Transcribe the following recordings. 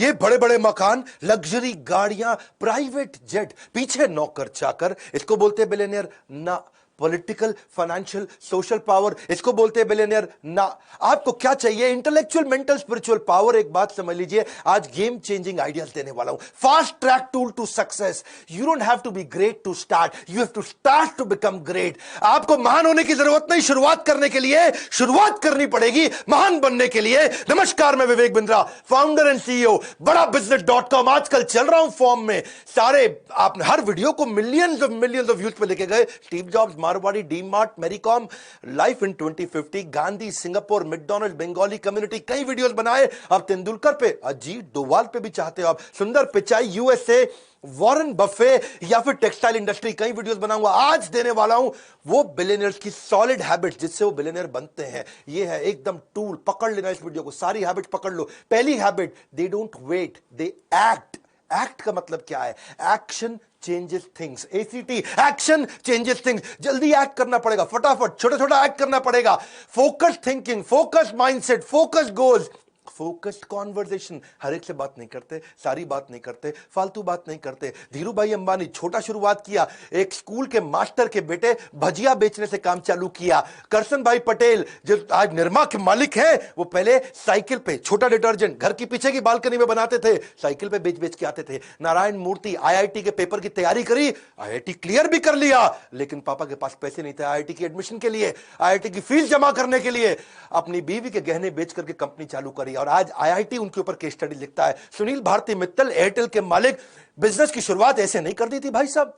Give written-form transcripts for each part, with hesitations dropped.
ये बड़े बड़े मकान, लग्जरी गाड़ियां, प्राइवेट जेट, पीछे नौकर चाकर, इसको बोलते हैं बिलियनियर ना। पॉलिटिकल, फाइनेंशियल, सोशल पावर, इसको बोलते हैं बिलियनियर ना। आपको क्या चाहिए? Intellectual, mental, spiritual power. एक बात समझ लीजिए, आज गेम चेंजिंग आइडियाज देने वाला हूं। Fast track tool to success. You don't have to be great to start, you have to start to become great. आपको महान होने की जरूरत नहीं, शुरुआत करने के लिए शुरुआत करनी पड़ेगी महान बनने के लिए। नमस्कार, मैं Vivek Bindra, founder and CEO बड़ा बिजनेस.com। आजकल चल रहा हूं फॉर्म में। सारे आपने हर वीडियो को मिलियंस ऑफ व्यूज पे लेके गए। Steve Jobs, Marwari, DMart, Mary Kom, life in 2050, Gandhi, Singapore, McDonald, Bengali community, कई वीडियोस बनाए। अब तेंदुलकर पे, अजीत डोवाल पे भी चाहते हो आप, सुंदर पिचाई, यूएसए, वॉरेन बफे, या फिर टेक्सटाइल इंडस्ट्री, कई वीडियोस बनाऊंगा। आज देने वाला हूं वो बिलियनियर्स की सॉलिड हैबिट्स जिससे वो बिलियनियर बनते हैं। ये है एकदम टूल, पकड़ लेना इस वीडियो को, सारी हैबिट्स पकड़ लो। पहली habit, they don't wait, they act. Act का मतलब क्या है? Action changes things. A C T, action changes things. जल्दी एक्ट करना पड़ेगा, फटाफट छोटा छोटा एक्ट करना पड़ेगा। Focus thinking, focus mindset, focus goals, focused conversation. हर एक से बात नहीं करते, सारी बात नहीं करते, फालतू बात नहीं करते। धीरू भाई अंबानी छोटा शुरुआत किया, एक स्कूल के मास्टर के बेटे भजिया बेचने से काम चालू किया। करसन भाई पटेल जो आज निरमा के मालिक हैं, वो पहले साइकिल पे छोटा डिटर्जेंट घर की पीछे की बालकनी में बनाते थे, साइकिल पे बेच बेच के आते थे। नारायण मूर्ति आईआईटी के पेपर की तैयारी करी, आईआईटी क्लियर भी कर लिया, लेकिन पापा के पास पैसे नहीं थे आईआईटी की एडमिशन के लिए, आईआईटी की फीस जमा करने के लिए। अपनी बीवी के गहने बेच करके कंपनी चालू करी और आज आईआईटी उनके ऊपर केस स्टडी लिखता है। सुनील भारती मित्तल, एयरटेल के मालिक, बिजनेस की शुरुआत ऐसे नहीं कर दी थी भाई साहब।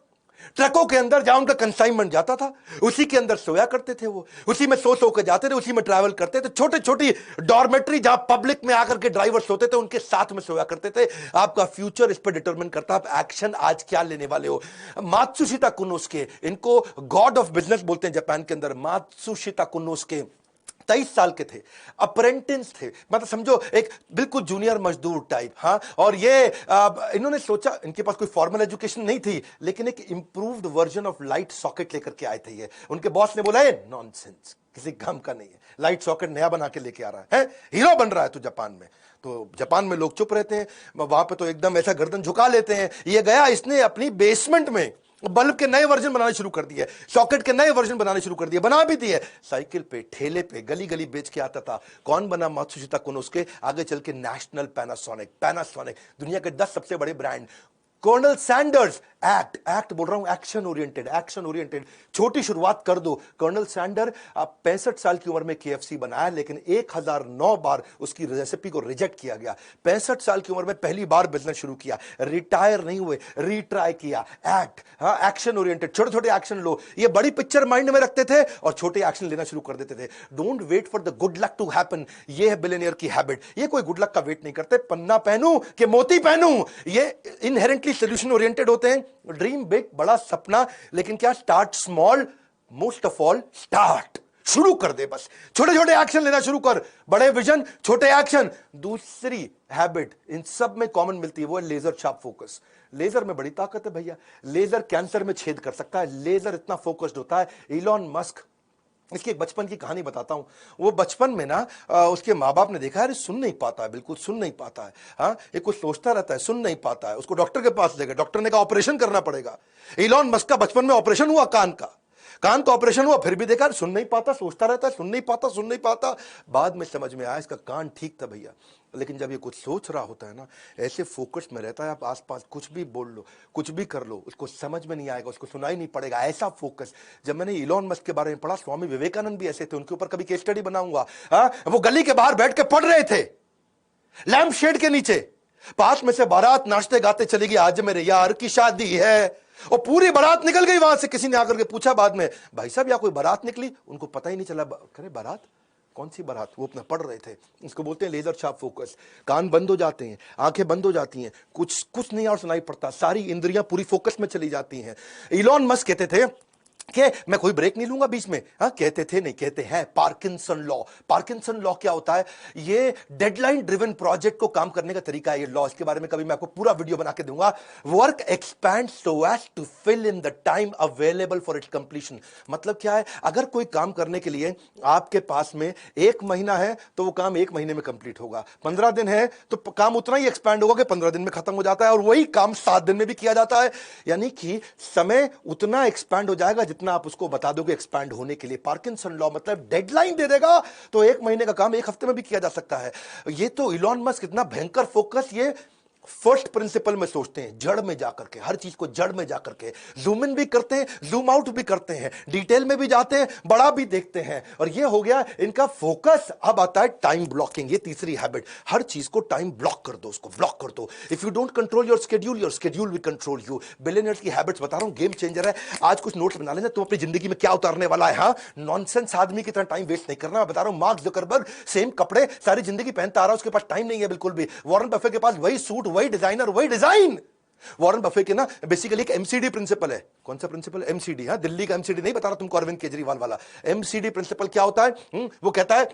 ट्रकों के अंदर जहां उनका कंसाइनमेंट जाता था, उसी के अंदर सोया करते थे वो, उसी में सो के जाते थे, उसी में ट्रैवल करते थे। छोटी छोटी डॉर्मेट्री जहां पब्लिक में आकर के ड्राइवर सोते थे, उनके साथ में सोया करते थे। आपका फ्यूचर इस पर डिटरमिन करता है आप एक्शन आज क्या लेने वाले हो। मात्सुशिता कुनोस्के, इनको गॉड ऑफ बिजनेस बोलते हैं जापान के अंदर। मात्सुशिता कुनोस्के 23 साल के थे, अप्रेंटिस थे, मतलब समझो एक बिल्कुल जूनियर मजदूर टाइप। हाँ, और ये इन्होंने सोचा, इनके पास कोई फॉर्मल एजुकेशन नहीं थी, लेकिन एक improved version of light socket लेकर के आए थे ये। उनके बॉस ने बोला है नॉनसेंस, किसी काम का नहीं है, लाइट सॉकेट नया बना के लेके आ रहा है, हीरो बन रहा है तू जापान में। तो जापान में लोग चुप रहते हैं, वहां पे तो एकदम ऐसा गर्दन झुका लेते हैं। ये गया, इसने अपनी बेसमेंट में बल्ब के नए वर्जन बनाने शुरू कर दिए, सॉकेट के नए वर्जन बनाने शुरू कर दिए, बना भी दिए। साइकिल पे, ठेले पे, गली गली बेच के आता था। कौन बना? मात्सुशिता कुनोस्के। आगे चल के नेशनल पैनासोनिक, दुनिया के 10 सबसे बड़े ब्रांड। कर्नल सैंडर्स, एक्ट बोल रहा हूं, एक्शन ओरिएंटेड। छोटी शुरुआत कर दो। कर्नल सैंडर 65 साल की उम्र में केएफसी बनाया, लेकिन 1009 बार उसकी रेसिपी को रिजेक्ट किया गया। 65 साल की उम्र में पहली बार बिजनेस शुरू किया, रिटायर नहीं हुए, रीट्राई किया। एक्ट, हाँ, एक्शन ओरिएंटेड, छोटे छोटे एक्शन लो। ये बड़ी पिक्चर माइंड में रखते थे और छोटे एक्शन लेना शुरू कर देते थे। Don't wait for the good luck to happen, ये है बिलियनियर की हैबिट। ये कोई गुड लक का वेट नहीं करते, पन्ना पहनूं कि मोती पहनूं, ये इनहेरेंटली सोल्यूशन ओरिएंटेड होते हैं। ड्रीम बिग, बड़ा सपना, लेकिन क्या? Start small, most of all start. शुरू कर दे, बस छोटे छोटे एक्शन लेना शुरू कर। बड़े विजन, छोटे एक्शन। दूसरी हैबिट इन सब में कॉमन मिलती है, वो है लेजर शार्प फोकस। लेजर में बड़ी ताकत है भैया, लेजर कैंसर में छेद कर सकता है, लेजर इतना फोकस्ड होता है। इलॉन मस्क, इसकी एक बचपन की कहानी बताता हूं। वो बचपन में ना उसके माँ बाप ने देखा, अरे सुन नहीं पाता है, बिल्कुल सुन नहीं पाता है, हाँ, ये कुछ सोचता रहता है, सुन नहीं पाता है। उसको डॉक्टर के पास ले गए, डॉक्टर ने कहा ऑपरेशन करना पड़ेगा। इलॉन मस्क का बचपन में ऑपरेशन हुआ, कान का ऑपरेशन हुआ, फिर भी देखा सुन नहीं पाता, सोचता रहता है, सुन नहीं पाता। बाद में समझ में आया इसका कान ठीक था भैया। लेकिन जब ये कुछ सोच रहा होता है ना, ऐसे फोकस में रहता है, आप आसपास कुछ भी बोल लो, कुछ भी कर लो, उसको समझ में नहीं आएगा, उसको सुनाई नहीं पड़ेगा, ऐसा फोकस। जब मैंने इलॉन मस्क के बारे में पढ़ा, स्वामी विवेकानंद भी ऐसे थे, उनके ऊपर कभी केस स्टडी बनाऊंगा। वो गली के बाहर बैठ के पढ़ रहे थे, लैंप शेड के नीचे, पास में से बारात नाचते गाते चली गई, आज मेरे यार की शादी है, और पूरी बारात निकल गई वहां से। किसी ने आकर के पूछा बाद में, भाई साहब यहाँ कोई बारात निकली? उनको पता ही नहीं चला। करे बारात? कौन सी बारात? वो अपना पढ़ रहे थे। इसको बोलते हैं लेजर शार्प फोकस। कान बंद हो जाते हैं, आंखें बंद हो जाती हैं, कुछ नहीं और सुनाई पड़ता, सारी इंद्रियां पूरी फोकस में चली जाती हैं। इलॉन मस्क कहते थे कि मैं कोई ब्रेक नहीं लूंगा बीच में। हाँ, कहते थे नहीं कहते हैं पार्किंसन लॉ। पार्किंसन लॉ क्या होता है? ये डेडलाइन ड्रिवन प्रोजेक्ट को काम करने का तरीका है ये लॉ। इसके बारे में कभी मैं आपको पूरा वीडियो बना के दूंगा। Work expand so as to fill in the time available for its completion. मतलब क्या है? अगर कोई काम करने के लिए आपके पास में 1 महीना है तो वो काम 1 महीने में कंप्लीट होगा। 15 दिन है तो काम उतना ही एक्सपैंड होगा कि 15 दिन में खत्म हो जाता है, और वही काम 7 दिन में भी किया जाता है। यानी कि समय उतना एक्सपैंड हो जाएगा जितना आप उसको बता दोगे एक्सपैंड होने के लिए। पार्किंसन लॉ मतलब डेडलाइन दे देगा तो 1 महीने का काम 1 हफ्ते में भी किया जा सकता है। ये तो इलॉन मस्क इतना भयंकर फोकस ये फर्स्ट प्रिंसिपल में सोचते हैं, जड़ में जाकर के, हर चीज को जड़ में जाकर के जूम इन भी करते हैं, जूम आउट भी करते हैं, डिटेल में भी जाते हैं, बड़ा भी देखते हैं। और ये हो गया इनका फोकस। अब आता है टाइम ब्लॉकिंग, ये तीसरी हैबिट। हर चीज को टाइम ब्लॉक कर दो, उसको ब्लॉक कर दो। If you don't control your schedule will control you. Billionaires की हैबिट्स बता रहा हूं, गेम चेंजर है। आज कुछ नोट्स बना लेना, तुम अपनी जिंदगी में क्या उतारने वाला है। हाँ, नॉनसेंस आदमी की तरह टाइम वेस्ट नहीं करना। मैं बता रहा हूं, मार्क जुकरबर्ग सेम कपड़े सारी जिंदगी पहनता आ रहा है, उसके पास टाइम नहीं है बिल्कुल भी। वॉरेन बफे के पास वही सूट, वही डिजाइनर, वही डिजाइन। वॉरेन बफे के ना बेसिकली एक एमसीडी प्रिंसिपल है। कौन सा प्रिंसिपल? एमसीडी। हाँ, दिल्ली का एमसीडी नहीं बता रहा तुमको, अरविंद केजरीवाल वाला। एमसीडी प्रिंसिपल क्या होता है? वो कहता है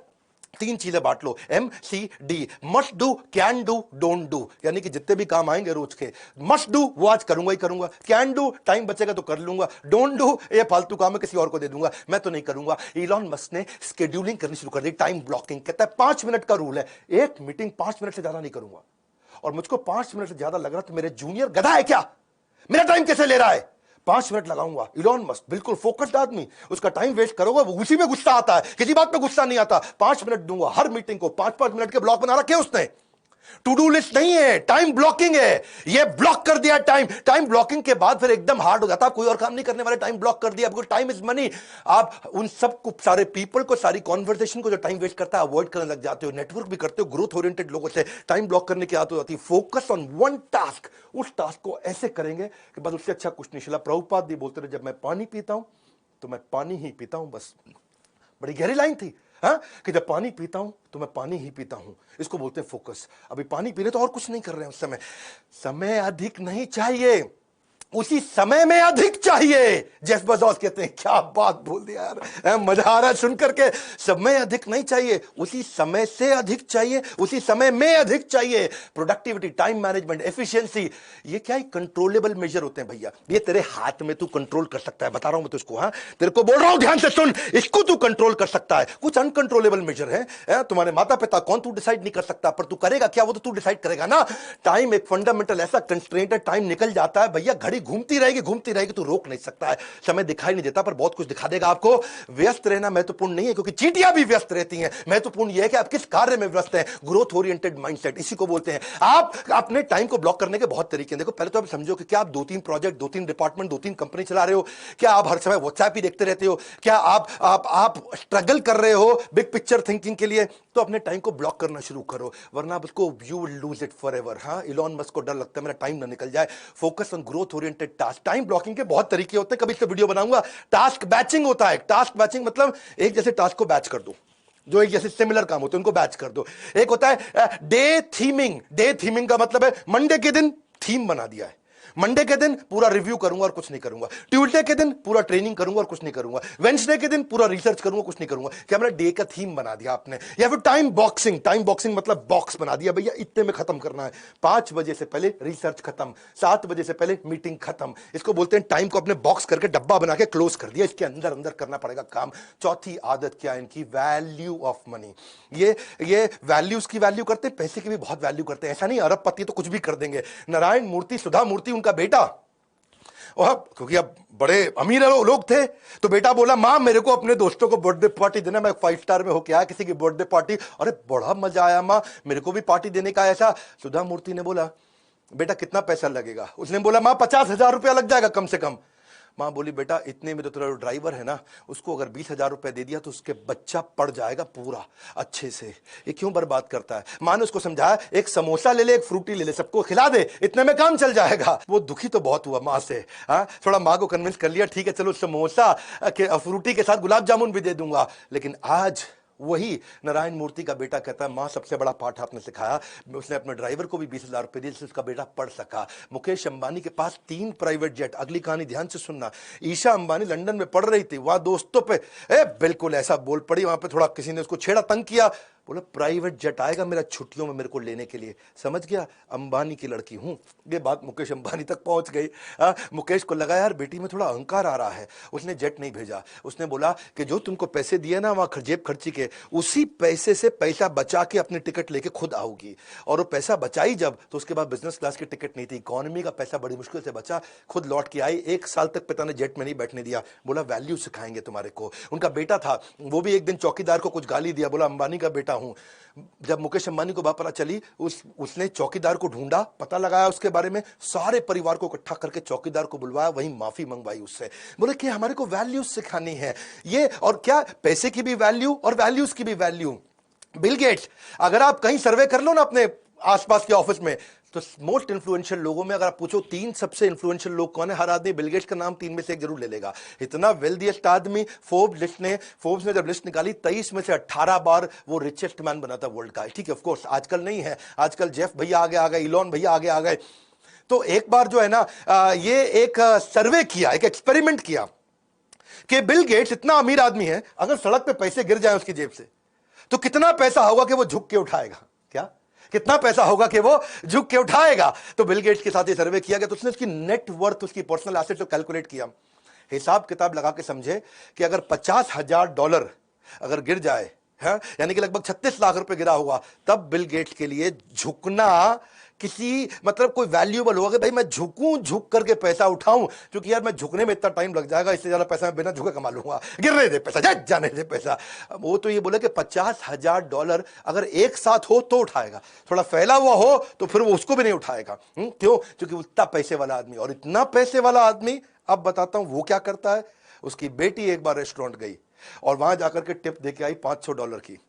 3 चीजें बांट लो, MCD। Must do, can do, don't do. यानी कि जितने भी काम आएंगे रोज के, मस्ट डू वो आज करूंगा ही करूंगा, कैन डू टाइम बचेगा तो कर लूंगा, डोंट डू ये फालतू काम है किसी और को दे दूंगा, मैं तो नहीं करूंगा। इलॉन मस्क ने शेड्यूलिंग करनी शुरू कर दी, टाइम ब्लॉकिंग। कहता है 5 मिनट का रूल है, एक मीटिंग 5 मिनट से ज्यादा नहीं करूंगा। और मुझको 5 मिनट से ज्यादा लग रहा तो मेरे जूनियर गधा है क्या? मेरा टाइम कैसे ले रहा है? 5 मिनट लगाऊंगा। इलॉन मस्क बिल्कुल फोकस्ड आदमी, उसका टाइम वेस्ट करोगे वो उसी में गुस्सा आता है, किसी बात पे गुस्सा नहीं आता। 5 मिनट दूंगा हर मीटिंग को, 5-5 मिनट के ब्लॉक बना रखे उसने। टू डू लिस्ट नहीं है, टाइम ब्लॉकिंग है। ये ब्लॉक कर दिया टाइम। टाइम ब्लॉकिंग के बाद फिर एकदम हार्ड हो जाता है, कोई और काम नहीं करने वाले, टाइम ब्लॉक कर दिया। Because time is money. आप उन सब को, सारे पीपल को, सारी कॉन्वर्सेशन को जो टाइम वेस्ट करता है अवॉइड करने लग जाते हो। नेटवर्क भी करते हो ग्रोथ ओरिएंटेड लोगों से। टाइम ब्लॉक करने की आदत हो जाती है। फोकस ऑन वन टास्क, उस टास्क को ऐसे करेंगे कि बस उससे अच्छा कुछ नहीं। शिला प्रभुपाद भी बोलते रहे, जब मैं पानी पीता हूं तो मैं पानी ही पीता हूं, बस। बड़ी गहरी लाइन थी। हाँ, कि जब पानी पीता हूं तो मैं पानी ही पीता हूं। इसको बोलते हैं फोकस। अभी पानी पी रहे तो और कुछ नहीं कर रहे हैं। उस समय समय अधिक नहीं चाहिए, उसी समय में अधिक चाहिए। जेफ बेज़ोस कहते हैं, क्या बात बोल दिया यार, मजा आ रहा है सुन करके। समय अधिक नहीं चाहिए, उसी समय से अधिक चाहिए, उसी समय में अधिक चाहिए। प्रोडक्टिविटी, टाइम मैनेजमेंट, एफिशिएंसी, ये क्या है? कंट्रोलेबल मेजर होते हैं भैया। ये तेरे हाथ में तू कंट्रोल कर सकता है, बता रहा हूं मैं तुझको। हाँ, तेरे को बोल रहा हूं, ध्यान से सुन, इसको तू कंट्रोल कर सकता है। कुछ अनकंट्रोलेबल मेजर है, तुम्हारे माता पिता कौन, तू डिसाइड नहीं कर सकता, पर तू करेगा क्या वो तो तू डिसाइड करेगा ना। टाइम एक फंडामेंटल ऐसा कंस्ट्रेंट है, टाइम निकल जाता है भैया, घड़ी घूमती रहेगी, तू रोक नहीं सकता है। समय दिखाई नहीं देता पर बहुत कुछ दिखा देगा आपको। व्यस्त रहना महत्वपूर्ण नहीं है, क्योंकि चींटियां भी व्यस्त रहती हैं। महत्वपूर्ण यह है कि आप किस कार्य में व्यस्त हैं। ग्रोथ ओरिएंटेड माइंडसेट, इसी को बोलते हैं। आप अपने टाइम को ब्लॉक करने के बहुत तरीके हैं। देखो, पहले तो आप समझो कि क्या आप 2-3 प्रोजेक्ट, 2-3 डिपार्टमेंट, 2-3 कंपनी चला रहे हो? क्या आप हर समय व्हाट्सएप ही देखते रहते हो? क्या आप स्ट्रगल कर रहे हो बिग पिक्चर थिंकिंग के लिए? तो अपने टाइम को ब्लॉक करना शुरू करो, वरना आप उसको you will lose it forever. हाँ, इलॉन मस्क को डर लगता है मेरा टाइम ना निकल जाए। Focus on growth oriented task. Time blocking के बहुत तरीके होते हैं, कभी इससे वीडियो बनाऊंगा। टास्क बैचिंग होता है। टास्क बैचिंग मतलब एक जैसे टास्क को बैच कर दो, जो एक जैसे सिमिलर काम होते हैं उनको बैच कर दो। एक होता है डे थीमिंग। डे थीमिंग का मतलब है मंडे के दिन थीम बना दिया है, मंडे के दिन पूरा रिव्यू करूंगा और कुछ नहीं करूंगा, ट्यूसडे के दिन पूरा ट्रेनिंग करूंगा और कुछ नहीं करूंगा, वेडनेसडे के दिन पूरा रिसर्च करूंगा, कुछ नहीं करूंगा। क्या मेरा डे का थीम बना दिया आपने? या फिर टाइम बॉक्सिंग। टाइम बॉक्सिंग मतलब बॉक्स बना दिया, भैया इतने में खत्म करना है, 5 बजे से पहले रिसर्च खत्म, 7 बजे से पहले मीटिंग खत्म। इसको बोलते हैं टाइम को अपने बॉक्स करके डब्बा बना के क्लोज कर दिया, इसके अंदर अंदर करना पड़ेगा काम। चौथी आदत क्या है इनकी? Value of money. ये वैल्यूज की वैल्यू करते हैं, पैसे की भी बहुत वैल्यू करते हैं। ऐसा नहीं अरबपति तो कुछ भी कर देंगे। नारायण मूर्ति, सुधा मूर्ति उनका बेटा, और क्योंकि अब बड़े अमीर लोग थे, तो बेटा बोला, मां मेरे को अपने दोस्तों को बर्थडे पार्टी देना, मैं 5 स्टार में होके आया, किसी की बर्थडे पार्टी, अरे बड़ा मजा आया मां, मेरे को भी पार्टी देने का। ऐसा सुधा मूर्ति ने बोला, बेटा कितना पैसा लगेगा? उसने बोला, मां 50,000 रुपया लग जाएगा कम से कम। मां बोली, बेटा इतने में तो तेरा ड्राइवर है ना, उसको अगर 20,000 रुपए दे दिया तो उसके बच्चा पड़ जाएगा पूरा अच्छे से, ये क्यों बर्बाद करता है? मां ने उसको समझाया, एक समोसा ले ले, एक फ्रूटी ले ले, सबको खिला दे, इतने में काम चल जाएगा। वो दुखी तो बहुत हुआ मां से। हाँ, थोड़ा मां को कन्विंस कर लिया, ठीक है चलो समोसा के फ्रूटी के साथ गुलाब जामुन भी दे दूंगा। लेकिन आज वही नारायण मूर्ति का बेटा कहता है, माँ सबसे बड़ा पाठ आपने सिखाया। उसने अपने ड्राइवर को भी 20,000 रुपए दिए जिससे उसका बेटा पढ़ सका। मुकेश अंबानी के पास 3 प्राइवेट जेट। अगली कहानी ध्यान से सुनना। ईशा अंबानी लंदन में पढ़ रही थी, वहां दोस्तों पे बिल्कुल ऐसा बोल पड़ी, वहां पे थोड़ा किसी ने उसको छेड़ा, तंग किया, बोला प्राइवेट जेट आएगा मेरा छुट्टियों में मेरे को लेने के लिए। समझ गया, अंबानी की लड़की हूं। ये बात मुकेश अंबानी तक पहुंच गई। मुकेश को लगा यार बेटी में थोड़ा अहंकार आ रहा है। उसने जेट नहीं भेजा। उसने बोला कि जो तुमको पैसे दिए ना वहां जेब खर्ची के, उसी पैसे से पैसा बचा के अपनी टिकट लेके खुद आओगी। और वो पैसा बचाई जब, तो उसके बाद बिजनेस क्लास की टिकट नहीं थी, इकोनॉमी का पैसा बड़ी मुश्किल से बचा, खुद लौट के आई। 1 साल तक पिता ने जेट में नहीं बैठने दिया। बोला वैल्यू सिखाएंगे तुम्हारे को। उनका बेटा था, वो भी एक दिन चौकीदार को कुछ गाली दिया, बोला अंबानी का बेटा हूं। जब मुकेश अंबानी को बात पता चली, उसने चौकीदार को ढूंढा, पता लगाया उसके बारे में, सारे परिवार को इकट्ठा करके चौकीदार को बुलवाया, वहीं माफी मंगवाई उससे। बोले कि हमारे को वैल्यूज सिखानी है ये, और क्या पैसे की भी वैल्यू और वैल्यूज की भी वैल्यू। बिल गेट्स, अगर आप कहीं सर्वे कर लो ना अपने आसपास के ऑफिस में, तो मोस्ट इन्फ्लुएंशियल लोगों में अगर आप पूछो 3 सबसे इन्फ्लुएंशियल लोग कौन है, हर आदमी बिल गेट्स का नाम 3 में से एक जरूर ले लेगा। इतना वेल्दीएस्ट आदमी। फोर्ब्स ने जब लिस्ट निकाली, 23 में से 18 बार वो रिचेस्ट मैन बना था वर्ल्ड का। ठीक है, ऑफ कोर्स आजकल नहीं है, आजकल जेफ भैया आगे आ गए, इलॉन भैया आगे आ गए। तो एक बार जो है ना, ये एक सर्वे किया, एक एक्सपेरिमेंट किया कि बिल गेट्स इतना अमीर आदमी है, अगर सड़क पे पैसे गिर जाए उसकी जेब से, तो कितना पैसा होगा कि वो झुक के उठाएगा। क्या कितना पैसा होगा कि वो झुक के उठाएगा। तो बिल गेट्स के साथ ये सर्वे किया गया, तो उसने उसकी नेट वर्थ, उसकी पर्सनल एसेट को कैलकुलेट किया, हिसाब किताब लगा के समझे कि अगर $50,000 अगर गिर जाए, है यानी कि लगभग 36 लाख रुपए गिरा होगा, तब बिल गेट्स के लिए झुकना किसी मतलब कोई वैल्यूएबल होगा कि भाई मैं झुकूं, झुक करके पैसा उठाऊं, क्योंकि यार मैं झुकने में इतना टाइम लग जाएगा, इससे ज्यादा पैसा मैं बिना झुके कमा लूंगा, गिरने दे पैसा, जाने दे पैसा। वो तो ये बोले कि $50,000 अगर एक साथ हो तो उठाएगा, थोड़ा फैला हुआ हो तो फिर वो उसको भी नहीं उठाएगा। क्यों? क्योंकि उतना पैसे वाला आदमी, और इतना पैसे वाला आदमी, अब बताता हूं वो क्या करता है। उसकी बेटी एक बार रेस्टोरेंट गई और वहां जाकर के टिप देके आई $500 की।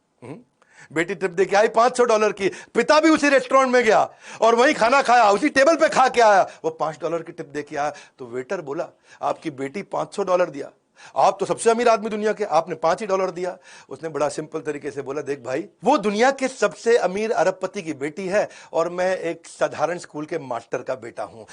बेटी टिप देके आई $500 की। पिता भी उसी रेस्टोरेंट में गया और वहीं खाना खाया, उसी टेबल पे खा के आया, वो $5 की टिप देके आया। तो वेटर बोला आपकी बेटी $500 दिया, आप तो सबसे अमीर आदमी दुनिया के, आपने $5 ही दिया। उसने बड़ा सिंपल तरीके से बोला, देख भाई, वो दुनिया के सबसे अमीर अरबपति की बेटी है और मैं एक साधारण स्कूल के मास्टर का बेटा हूं।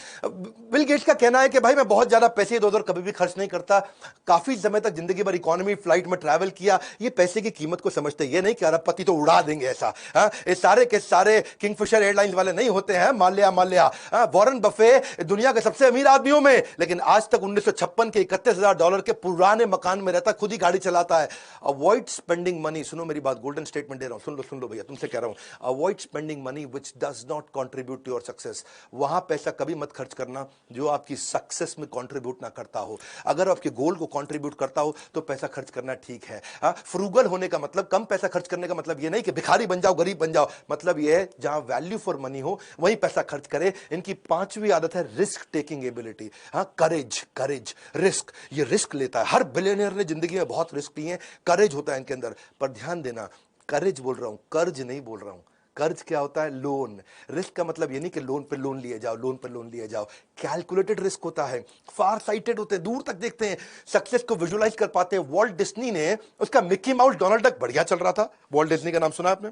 बिल गेट्स का कहना है कि भाई मैं बहुत ज्यादा पैसे इधर उधर कभी भी खर्च नहीं करता, काफी समय तक जिंदगी भर इकोनॉमी फ्लाइट में ट्रैवल किया, ये पैसे की कीमत को समझते, ये नहीं कि अरबपति तो उड़ा देंगे ऐसा। ये सारे के सारे किंगफिशर एयरलाइंस वाले नहीं होते हैं, माल्या। वॉरेन बफे दुनिया के सबसे अमीर आदमियों में, लेकिन आज तक 1956 के $31,000 के पुराने मकान में रहता, खुद ही गाड़ी चलाता है। अवॉइड स्पेंडिंग मनी, सुनो मेरी बात, गोल्डन स्टेटमेंट दे रहा हूं, सुन लो भैया, तुमसे कह रहा हूं, avoid spending money which does not contribute to your success. वहां पैसा कभी मत खर्च करना जो आपकी सक्सेस में कंट्रीब्यूट ना करता हो। अगर आपके गोल को कंट्रीब्यूट करता हो तो पैसा खर्च करना ठीक है। फ्रूगल होने का मतलब, कम पैसा खर्च करने का मतलब ये नहीं कि भिखारी बन जाओ, गरीब बन जाओ, मतलब ये है जहां वैल्यू फॉर मनी हो वहीं पैसा खर्च करे। इनकी 5वीं आदत है रिस्क टेकिंग एबिलिटी। करेज, रिस्क, ये रिस्क लेता है। हर बिलियनियर ने जिंदगी में बहुत रिस्क लिए हैं, करेज होता है इनके अंदर। पर ध्यान देना, करेज बोल रहा हूं, कर्ज नहीं बोल रहा हूं। कर्ज क्या होता है? लोन। रिस्क का मतलब ये नहीं कि लोन पे लोन लिए जाओ, कैलकुलेटेड रिस्क होता है, फार साइटेड होते हैं, दूर तक देखते हैं, सक्सेस को विजुअलाइज कर पाते हैं। वॉल्ट डिज्नी ने, उसका मिक्की माउस डोनाल्ड डक बढ़िया चल रहा था, वॉल्ट डिज्नी का नाम सुना आपने,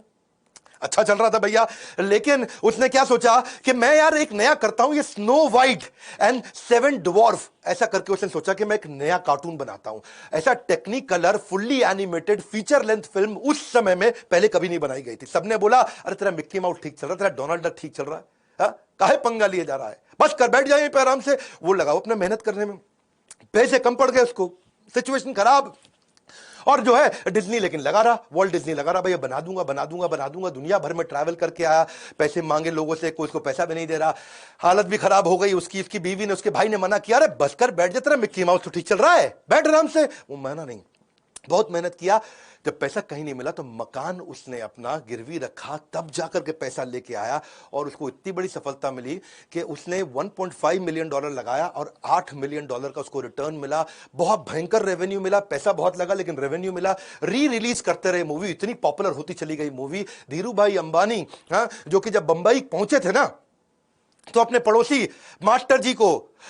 अच्छा चल रहा था भैया, लेकिन उसने क्या सोचा कि मैं यार एक नया करता हूं, ये स्नो वाइट एंड 7 ड्वार्फ, ऐसा करके उसने सोचा कि मैं एक नया कार्टून बनाता हूं। ऐसा technique colour fully animated feature length film उस समय में पहले कभी नहीं बनाई गई थी। सबने बोला अरे तेरा मिक्की माउस ठीक चल रहा है, तेरा डोनाल्ड डक ठीक चल रहा है, काहे पंगा लिए जा रहा है, बस कर बैठ जाए पे आराम से। वो लगाओ अपने मेहनत करने में, पैसे कम पड़ गए उसको, सिचुएशन खराब। और जो है डिज्नी लेकिन लगा रहा, वॉल्ट डिज्नी लगा रहा, भैया बना दूंगा, दुनिया भर में ट्रैवल करके आया, पैसे मांगे लोगों से, कोई उसको पैसा भी नहीं दे रहा, हालत भी खराब हो गई उसकी। इसकी बीवी ने, उसके भाई ने मना किया, अरे बस कर बैठ जा, तेरा मिक्की माउस तो ठीक चल रहा है, बैठ आराम से। वो माना नहीं, बहुत मेहनत किया। जब पैसा कहीं नहीं मिला तो मकान उसने अपना गिरवी रखा, तब जाकर के पैसा लेके आया, और उसको इतनी बड़ी सफलता मिली कि उसने $1.5 मिलियन लगाया और $8 मिलियन का उसको रिटर्न मिला। बहुत भयंकर रेवेन्यू मिला, पैसा बहुत लगा लेकिन रेवेन्यू मिला। री रिलीज करते रहे मूवी, इतनी पॉपुलर होती चली गई मूवी। धीरू भाई अंबानी, जो कि जब बंबई पहुंचे थे ना, तो अपने पड़ोसी मास्टर जी को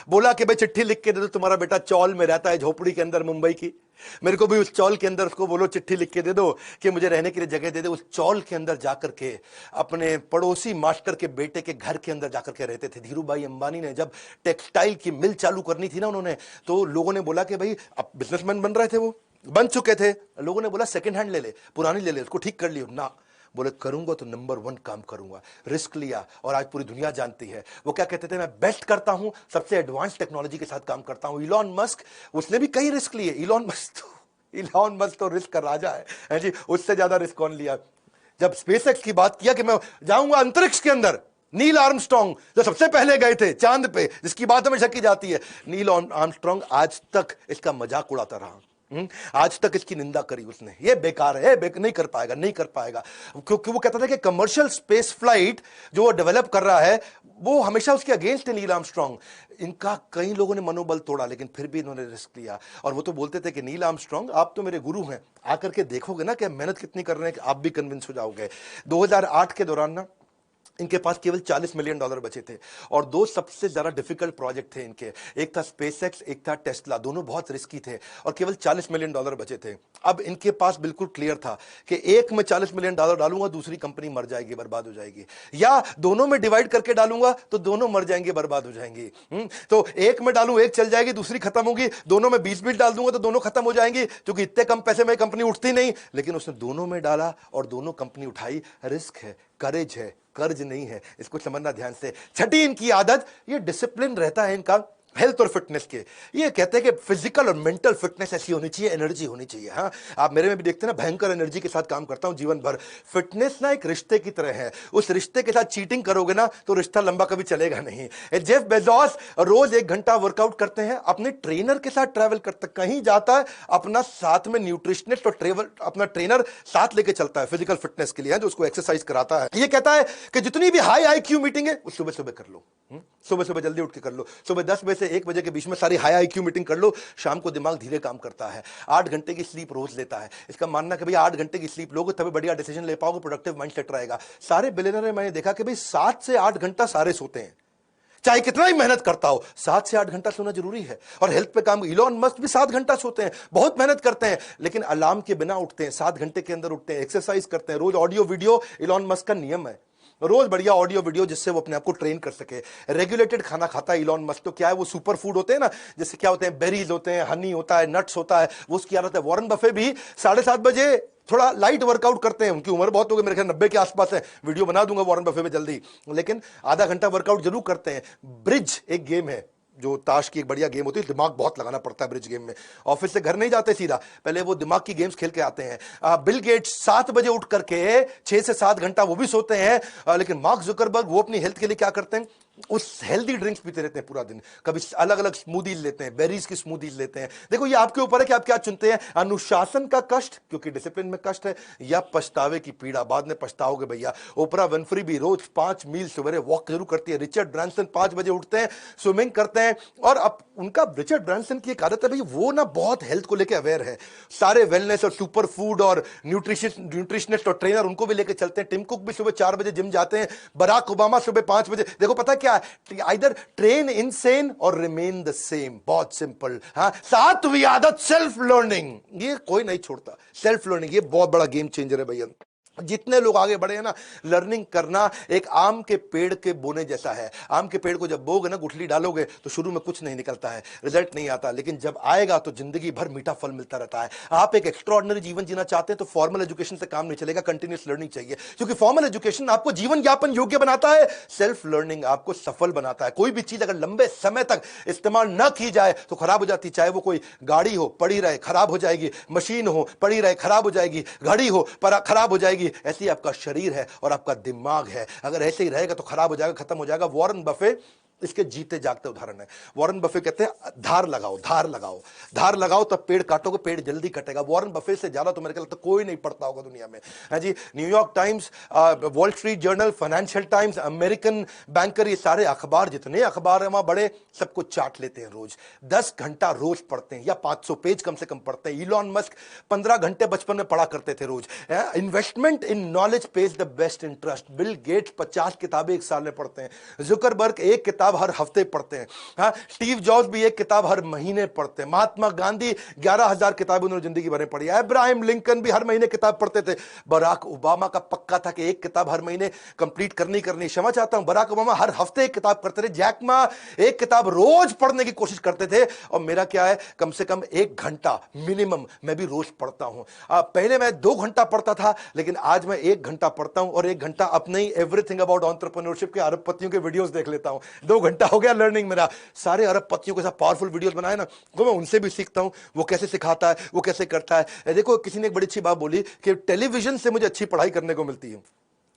बोला कि भाई चिट्ठी लिख के दे दो, तुम्हारा बेटा चौल में रहता है झोपड़ी के अंदर मुंबई की, मेरे को भी उस चौल के अंदर उसको बोलो चिट्ठी लिख के दे दो कि मुझे रहने के लिए जगह दे दे। उस चौल के अंदर जाकर के अपने पड़ोसी मास्टर के बेटे के घर के अंदर जाकर के रहते थे। धीरू भाई अंबानी ने जब टेक्सटाइल की मिल चालू करनी थी ना उन्होंने, तो लोगों ने बोला कि भाई, अब बिजनेसमैन बन रहे थे, वो बन चुके थे, लोगों ने बोला सेकंड हैंड ले ले, पुरानी ले ले, उसको ठीक कर लियो ना। बोले करूंगा तो नंबर 1 काम करूंगा। रिस्क लिया और आज पूरी दुनिया जानती है। वो क्या कहते थे, मैं बेस्ट करता हूं, सबसे एडवांस टेक्नोलॉजी के साथ काम करता हूं। इलॉन मस्क, उसने भी कई रिस्क लिए। इलॉन मस्क तो रिस्क का राजा है जी, उससे ज्यादा रिस्क कौन लिया। जब स्पेसएक्स की बात किया कि मैं जाऊंगा अंतरिक्ष के अंदर, नील आर्मस्ट्रांग जो सबसे पहले गए थे चांद पे, जिसकी बात हमेशा की जाती है, नील आर्मस्ट्रांग आज तक इसका मजाक उड़ाता रहा। आज तक इसकी निंदा करी उसने, ये बेकार है, नहीं कर पाएगा, नहीं कर पाएगा, क्योंकि वो कहता था कि कमर्शियल स्पेस फ्लाइट जो वो डेवलप कर रहा है वो हमेशा उसके अगेंस्ट है नील आर्मस्ट्रांग। इनका कई लोगों ने मनोबल तोड़ा, लेकिन फिर भी इन्होंने रिस्क लिया। और वो तो बोलते थे कि नील आर्मस्ट्रांग आप तो मेरे गुरु हैं, आकर के देखोगे ना कि मेहनत कितनी कर रहे हैं कि आप भी कन्विंस हो जाओगे। 2008 के दौरान ना इनके पास केवल $40 मिलियन बचे थे और 2 सबसे ज्यादा डिफिकल्ट प्रोजेक्ट थे इनके, एक था स्पेसएक्स, एक था टेस्ला। दोनों बहुत रिस्की थे और केवल $40 मिलियन बचे थे। अब इनके पास बिल्कुल क्लियर था कि एक में $40 मिलियन डालूंगा, दूसरी कंपनी मर जाएगी, बर्बाद हो जाएगी, या दोनों में डिवाइड करके डालूंगा तो दोनों मर जाएंगे, बर्बाद हो जाएंगी। तो एक में डालूं, एक चल जाएगी, दूसरी खत्म होगी, दोनों में 20 डाल दूंगा तो दोनों खत्म हो जाएंगी, क्योंकि इतने कम पैसे में कंपनी उठती नहीं। लेकिन उसने दोनों में डाला और दोनों कंपनी उठाई। रिस्क है, करेज है, कर्ज नहीं है, इसको समझना ध्यान से। छठी इनकी आदत, ये डिसिप्लिन रहता है इनका हेल्थ और फिटनेस के। ये कहते हैं कि फिजिकल और मेंटल फिटनेस ऐसी होनी चाहिए, एनर्जी होनी चाहिए। हाँ, आप मेरे में भी देखते हैं ना, भयंकर एनर्जी के साथ काम करता हूं जीवन भर। फिटनेस ना एक रिश्ते की तरह है, उस रिश्ते के साथ चीटिंग करोगे ना तो रिश्ता लंबा कभी चलेगा नहीं। जेफ बेजोस रोज 1 घंटा वर्कआउट करते हैं, अपने ट्रेनर के साथ ट्रैवल करते, कहीं जाता है अपना साथ में न्यूट्रिशनिस्ट और ट्रेवल अपना ट्रेनर साथ लेके चलता है फिजिकल फिटनेस के लिए, जो उसको एक्सरसाइज कराता है। ये कहता है कि जितनी भी हाई आईक्यू मीटिंग है वो सुबह सुबह कर लो, सुबह सुबह जल्दी उठ के कर लो, सुबह 10 बजे से 1 बजे के बीच में सारी हाई आईक्यू मीटिंग कर लो। शाम को दिमाग धीरे काम करता है। 8 घंटे की स्लीप रोज लेता है। इसका मानना है कि भाई 8 घंटे की स्लीप लोगे तभी बढ़िया डिसीजन ले पाओगे, प्रोडक्टिव माइंडसेट रहेगा। सारे बिलियनर मैंने देखा कि भाई 7 से 8 घंटा सारे सोते हैं, चाहे कितना ही मेहनत करता हो, 7 से 8 घंटा सोना जरूरी है। और हेल्थ पे काम, इलॉन मस्क भी 7 घंटा सोते हैं, बहुत मेहनत करते हैं, लेकिन अलार्म के बिना उठते हैं, 7 घंटे के अंदर उठते हैं, एक्सरसाइज करते हैं, रोज ऑडियो वीडियो। इलॉन मस्क का नियम है रोज बढ़िया ऑडियो वीडियो, जिससे वो अपने आप को ट्रेन कर सके। रेगुलेटेड खाना खाता है इलॉन मस्क। तो क्या है, वो सुपर फूड होते हैं ना, जैसे क्या होते हैं, बेरीज होते हैं, हनी होता है, नट्स होता है, वो उसकी आदत है। वॉरेन बफे भी 7:30 बजे थोड़ा लाइट वर्कआउट करते हैं। उनकी उम्र बहुत हो गई, मेरे ख्याल 90 के आसपास है, वीडियो बना दूंगा वॉरेन बफे में जल्दी, लेकिन आधा घंटा वर्कआउट जरूर करते हैं। ब्रिज एक गेम है, जो ताश की एक बढ़िया गेम होती है, दिमाग बहुत लगाना पड़ता है ब्रिज गेम में। ऑफिस से घर नहीं जाते सीधा, पहले वो दिमाग की गेम्स खेल के आते हैं। बिल गेट्स 7 बजे उठ करके 6 से 7 घंटा वो भी सोते हैं। लेकिन मार्क जुकरबर्ग वो अपनी हेल्थ के लिए क्या करते हैं, उस हेल्दी ड्रिंक्स पीते रहते हैं पूरा दिन। कभी अलग अलग स्मूदीज लेते हैं, बेरीज की स्मूदीज लेते हैं। देखो ये आपके ऊपर है कि आप क्या चुनते हैं, अनुशासन का कष्ट क्योंकि डिसिप्लिन में कष्ट है, या पछतावे की पीड़ा, बाद में पछताओगे भैया। ओपरा विनफ्री भी रोज 5 मील सवेरे वॉक जरूर करती है। रिचर्ड ब्रांसन 5 बजे उठते हैं, स्विमिंग करते हैं। और अब उनका, रिचर्ड ब्रांसन की एक आदत है भाई, वो ना बहुत हेल्थ को लेकर अवेयर है। सारे वेलनेस और सुपर फूड और न्यूट्रिशनिस्ट और ट्रेनर उनको भी लेकर चलते हैं। टिम कुक भी सुबह 4 बजे जिम जाते हैं। बराक ओबामा सुबह 5 बजे। देखो पता क्या है, आइदर ट्रेन इनसेन और रिमेन द सेम, बहुत सिंपल। हाँ, 7वीं आदत सेल्फ लर्निंग, ये कोई नहीं छोड़ता। सेल्फ लर्निंग ये बहुत बड़ा गेम चेंजर है भैया। जितने लोग आगे बढ़े हैं ना, लर्निंग करना एक आम के पेड़ के बोने जैसा है। आम के पेड़ को जब बोगे ना, गुठली डालोगे तो शुरू में कुछ नहीं निकलता है, रिजल्ट नहीं आता, लेकिन जब आएगा तो जिंदगी भर मीठा फल मिलता रहता है। आप एक एक्स्ट्रॉर्डिनरी जीवन जीना चाहते हैं तो फॉर्मल एजुकेशन से काम नहीं चलेगा, कंटिन्यूस लर्निंग चाहिए, क्योंकि फॉर्मल एजुकेशन आपको जीवन यापन योग्य बनाता है, सेल्फ लर्निंग आपको सफल बनाता है। कोई भी चीज अगर लंबे समय तक इस्तेमाल न की जाए तो खराब हो जाती, चाहे वो कोई गाड़ी हो, पड़ी रहे खराब हो जाएगी, मशीन हो, पड़ी रहे खराब हो जाएगी, घड़ी हो पर खराब हो जाएगी। ऐसी आपका शरीर है और आपका दिमाग है, अगर ऐसे ही रहेगा तो खराब हो जाएगा, खत्म हो जाएगा। वॉरेन बफे इसके जीते जागते उदाहरण है। वॉरेन बफे कहते हैं धार लगाओ, धार लगाओ, धार लगाओ, तब पेड़ काटोगे, पेड़ जल्दी कटेगा। वॉरेन बफे से ज्यादा तो मेरे को लगता है कोई नहीं पढ़ता होगा दुनिया में, है जी। New York Times, Wall Street Journal, Financial Times, American Banker, ये सारे अखबार, जितने अखबार है वहां बड़े, सबको चाट लेते हैं रोज। 10 घंटा रोज पढ़ते हैं, या 500 पेज कम से कम पढ़ते हैं। इलॉन मस्क 15 घंटे बचपन में पढ़ा करते थे रोज। Investment in knowledge pays the best interest. Bill Gates 50 किताबें एक साल में पढ़ते हैं। जुकरबर्ग एक किताब हर हफ्ते पढ़ते हैं। हाँ, स्टीव जॉब्स भी एक किताब हर महीने पढ़ते हैं। महात्मा गांधी 11,000 किताबें उन्होंने जिंदगी भर में पढ़ी। अब्राहम लिंकन भी हर महीने किताब पढ़ते थे। बराक ओबामा का पक्का था कि एक किताब हर महीने कंप्लीट करनी करनी। क्षमा चाहता हूं, बराक ओबामा हर हफ्ते एक किताब करते थे। जैक मा एक किताब रोज पढ़ने की कोशिश करते थे। और मेरा क्या है, कम से कम 1 घंटा मिनिमम मैं भी रोज पढ़ता हूं। पहले मैं 2 घंटा पढ़ता था, लेकिन आज मैं 1 घंटा पढ़ता हूं, और 1 घंटा अपने ही एवरीथिंग अबाउट एंटरप्रेन्योरशिप के अरबपतियों के वीडियोस देख लेता हूं। 2 घंटा हो गया लर्निंग मेरा। सारे अरबपतियों के साथ पावरफुल वीडियोस बनाए ना, तो मैं उनसे भी सीखता हूं। वो कैसे सिखाता है, वो कैसे करता है। देखो, किसी ने एक बड़ी अच्छी बात बोली कि टेलीविजन से मुझे अच्छी पढ़ाई करने को मिलती है।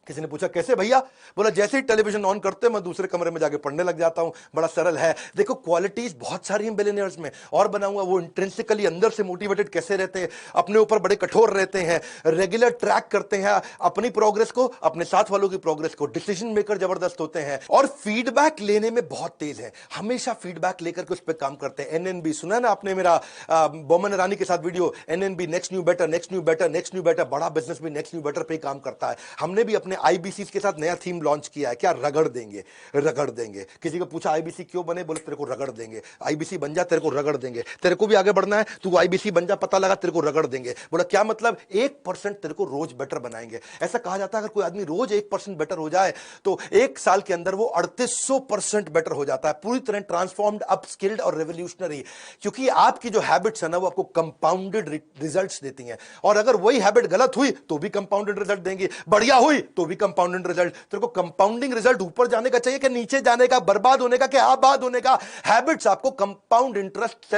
किसी ने पूछा कैसे भैया? बोला जैसे ही टेलीविजन ऑन करते हैं मैं दूसरे कमरे में जाके पढ़ने लग जाता हूं। बड़ा सरल है। देखो, क्वालिटीज बहुत सारी हैं बिलियनियर्स में, और बनाऊंगा। वो इंट्रिंसिकली अंदर से मोटिवेटेड कैसे रहते हैं, अपने ऊपर बड़े कठोर रहते हैं, रेगुलर ट्रैक करते हैं अपनी प्रोग्रेस को, अपने साथ वालों की प्रोग्रेस को, डिसीजन मेकर जबरदस्त होते हैं, और फीडबैक लेने में बहुत तेज है। हमेशा फीडबैक लेकर के उस पर काम करते हैं। एनएनबी सुना ना आपने मेरा, बोमन ईरानी के साथ video, N N B next new better, next new better, next new better. बड़ा बिजनेस भी नेक्स्ट न्यू बेटर पे काम करता है। हमने भी अपने आईबीसी के साथ नया थीम लॉन्च किया है। क्या? रगड़ देंगे, रगड़ देंगे। किसी को पूछा आईबीसी क्यों बने? बोले तेरे को रगड़ देंगे। आईबीसी बन जा, तेरे को रगड़ देंगे। तेरे को भी आगे बढ़ना है, तू आईबीसी बन जा, पता लगा, तेरे को रगड़ देंगे। बोला क्या मतलब? 1% तेरे को रोज बेटर बनाएंगे। ऐसा कहा जाता है अगर कोई आदमी रोज 1% बेटर हो जाए तो 1 साल के अंदर वो 3800% बेटर हो जाता है। पूरी तरह ट्रांसफॉर्म्ड, अपस्किल्ड और रेवोल्यूशनरी। क्योंकि आपकी जो हैबिट्स है ना, वो आपको कंपाउंडेड रिजल्ट्स देती हैं। और अगर वही हैबिट गलत हुई तो भी कंपाउंडेड रिजल्ट देंगी, बढ़िया हुई तो भी कंपाउंडेड रिजल्ट। तेरे को कंपाउंडिंग रिजल्ट ऊपर जाने का चाहिए कि नीचे जाने का, बर्बाद होने का कि आबाद होने का? हैबिट्स आपको कंपाउंड इंटरेस्ट,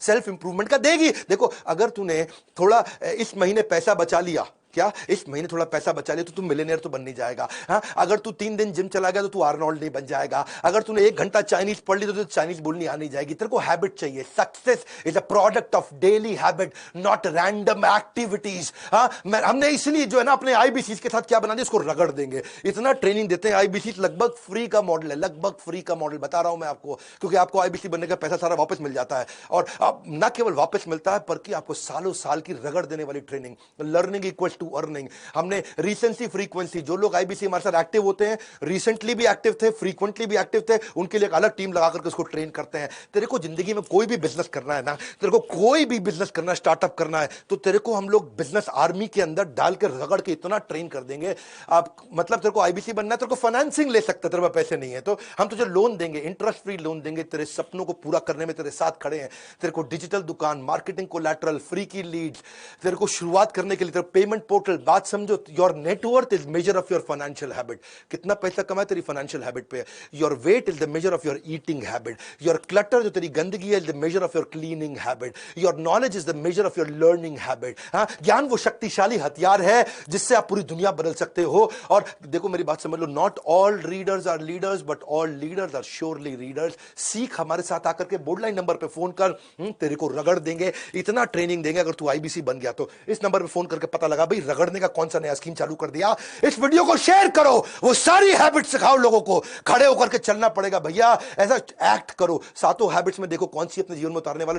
सेल्फ इंप्रूवमेंट का देगी। देखो, अगर तूने थोड़ा इस महीने पैसा बचा लिया, क्या इस महीने थोड़ा पैसा बचा लिया, तो तू मिलियनेयर तो बन नहीं जाएगा। हाँ, अगर तू 3 दिन जिम चला गया तो तू आर्नोल्ड नहीं बन जाएगा। अगर तूने 1 घंटा चाइनीज पढ़ ली तो चाइनीज बोलनी आ नहीं जाएगी। तेरे को हैबिट चाहिए। Success is a product of daily habit, not random activities. हाँ, हमने इसलिए जो है ना अपने आईबीसी के साथ क्या बना दिया, इसको रगड़ देंगे। इतना ट्रेनिंग देते हैं आईबीसी, लगभग फ्री का मॉडल है, लगभग फ्री का मॉडल बता रहा हूं मैं आपको, क्योंकि आपको आईबीसी बनने का पैसा सारा वापस मिल जाता है। और न केवल वापस मिलता है, बल्कि आपको सालों साल की रगड़ देने वाली training. Learning equals to earning. हमने रिसेंसी फ्रीक्वेंसी, जो लोग आईबीसी हमारे साथ एक्टिव होते हैं, रिसेंटली भी एक्टिव थे, फ्रीक्वेंटली भी एक्टिव थे, उनके लिए एक अलग टीम लगा करके उसको ट्रेन करते हैं। तेरे को जिंदगी में कोई भी बिजनेस करना है ना, तेरे को कोई भी बिजनेस करना है, स्टार्टअप करना है, तो तेरे को हम लोग बिजनेस आर्मी के अंदर डाल के रगड़ के इतना ट्रेन कर देंगे। आप मतलब तेरे को आईबीसी बनना है, तेरे को फाइनेंसिंग ले सकते, तेरे पास पैसे नहीं है तो हम तुझे लोन देंगे, इंटरेस्ट फ्री लोन देंगे, तेरे सपनों को पूरा करने में तेरे साथ खड़े हैं। तेरे को डिजिटल दुकान, मार्केटिंग कोलैटरल, फ्री की लीड्स, तेरे को शुरुआत करने के लिए तेरे पेमेंट पोर्टल। बात समझो, your net worth is measure of your financial habit. कितना पैसा कमाए तेरी फाइनेंशियल हैबिट पे। Your weight is the measure of your eating habit. Your clutter, जो तेरी गंदगी है, is the measure of your cleaning habit. Your knowledge is the measure of your learning habit. हाँ, ज्ञान वो शक्तिशाली हथियार है जिससे आप पूरी दुनिया बदल सकते हो। और देखो मेरी बात समझ लो, not all readers are leaders, but all leaders are surely readers. सीख, हमारे साथ आकर के बोर्डलाइन नंबर पे फोन कर, तेरे को रगड़ देंगे, इतना ट्रेनिंग देंगे। अगर तू आईबीसी बन गया तो इस नंबर पे फोन करके पता लगा भाई रगड़ने का कौन सा नया स्कीम चालू कर दिया। इस वीडियो को शेयर करो, वो सारी हैबिट सिखाओ लोगों को। खड़े होकर के चलना पड़ेगा भैया, ऐसा एक्ट करो। सातों हैबिट्स में देखो कौन सी अपने जीवन में उतारने वाले